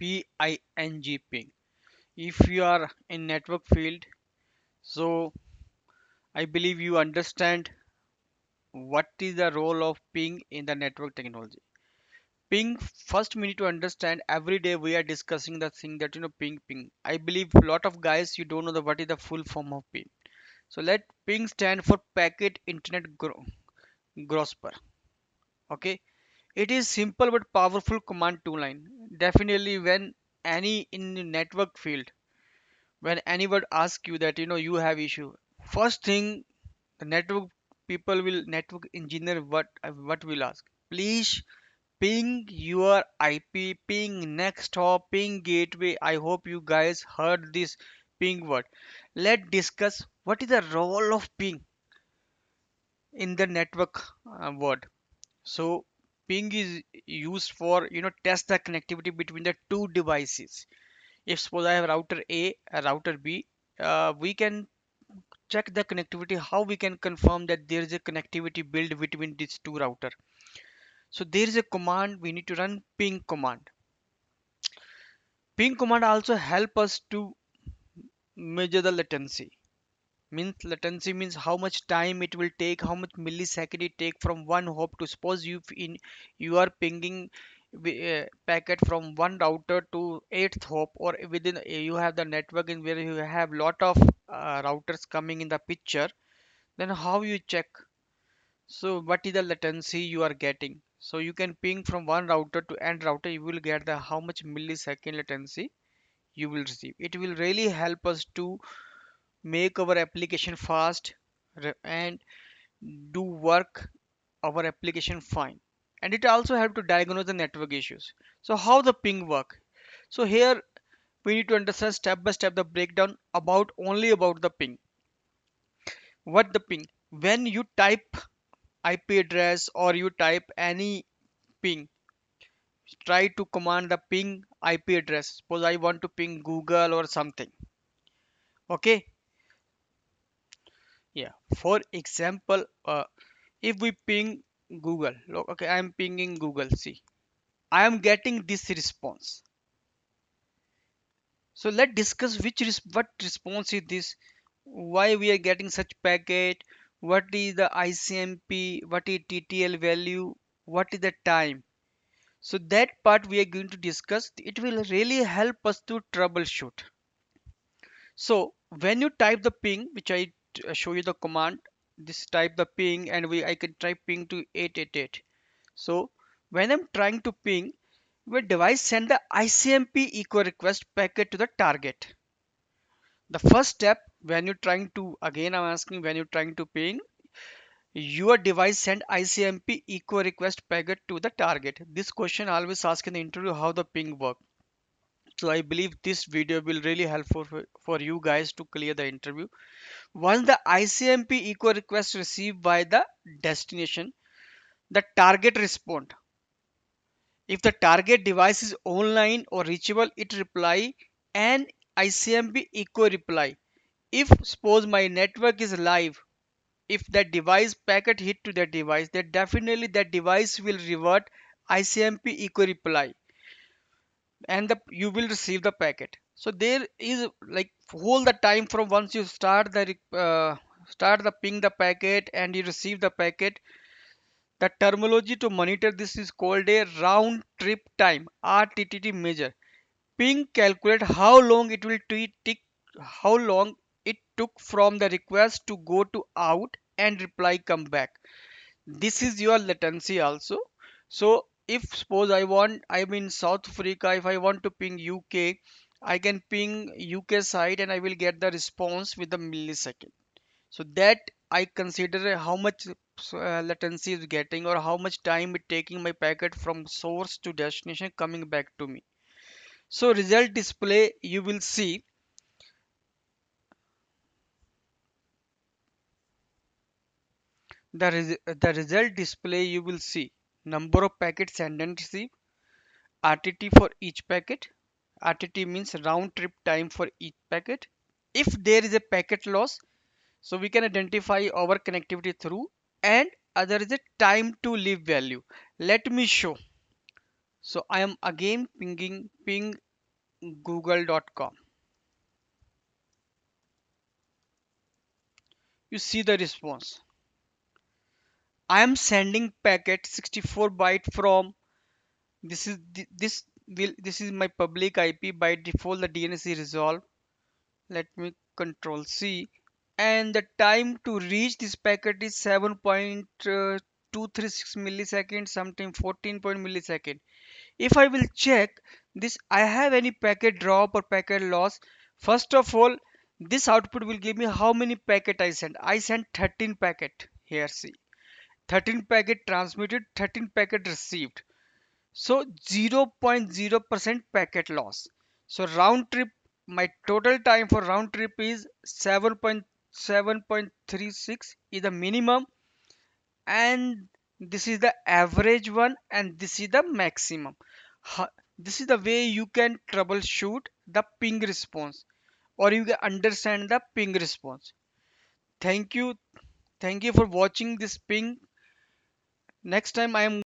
Ping, ping. If you are in network field, so I believe you understand what is the role of ping in the network technology. Ping, first we need to understand, every day we are discussing the thing that ping. I believe a lot of guys you don't know the what is the full form of ping. So let ping stand for packet internet grosper. Okay, it is simple but powerful command two line. Definitely when any in the network field, when anyone asks you that you have issue, first thing the network people will, network engineer, what will ask, please ping your IP, ping next hop, ping gateway. I hope you guys heard this ping word. Let's discuss what is the role of ping in the network word. So ping is used for test the connectivity between the two devices. If suppose I have router A, a router B, we can check the connectivity. How we can confirm that there is a connectivity built between these two router? So there is a command we need to run, ping command. Ping command also help us to measure the latency. Means latency means how much time it will take, how much millisecond it take from one hop to, suppose you are pinging packet from one router to eighth hop, or within you have the network in where you have lot of routers coming in the picture, then how you check? So what is the latency you are getting? So you can ping from one router to end router, you will get the how much millisecond latency you will receive. It will really help us to make our application fast and do work our application fine. And it also help to diagnose the network issues. So how the ping work? So here we need to understand step by step the breakdown about only about the ping. What the ping? When you type IP address or you type any ping, try to command the ping IP address. Suppose I want to ping Google or something. Okay, yeah. For example, if we ping Google, look, okay, I am pinging Google. See, I am getting this response. So let's discuss what response is this, why we are getting such packet, what is the ICMP, what is TTL value, what is the time. So that part we are going to discuss. It will really help us to troubleshoot. So when you type the ping, which I show you the command, this type the ping, and we I can type ping to 888. So when I'm trying to ping, your device send the ICMP echo request packet to the target. The first step when you're trying to, again I'm asking, when you're trying to ping, your device send ICMP echo request packet to the target. This question always asked in the interview, how the ping work. So I believe this video will really helpful for you guys to clear the interview. Once the ICMP echo request received by the destination, the target respond. If the target device is online or reachable, it reply an ICMP echo reply. If suppose my network is live, if that device packet hit to that device, then definitely that device will revert ICMP echo reply, and you will receive the packet. So there is like whole the time from once you start the ping the packet and you receive the packet. The terminology to monitor this is called a round trip time, RTT measure. Ping calculate how long it will take, how long it took from the request to go to out and reply come back. This is your latency also. So if suppose I'm in South Africa, if I want to ping UK, I can ping UK side and I will get the response with the millisecond. So that I consider how much latency is getting, or how much time it taking my packet from source to destination coming back to me. So result display you will see, the result display you will see number of packets sent and received, RTT for each packet. RTT means round trip time for each packet. If there is a packet loss, so we can identify our connectivity through, and other is a time to leave value. Let me show. So I am again pinging ping google.com. You see the response. I am sending packet 64 byte from this is this is my public IP. By default the DNS is resolved. Let me control C, and the time to reach this packet is 7.236 milliseconds, sometime 14 point millisecond. If I will check this, I have any packet drop or packet loss. First of all, this output will give me how many packet I sent. I sent 13 packet. Here see, 13 packet transmitted, 13 packet received. So 0.0% packet loss. So round trip, my total time for round trip is 7.36 is the minimum, and this is the average one, and this is the maximum. This is the way you can troubleshoot the ping response, or you can understand the ping response. Thank you. Thank you for watching this ping. Next time I am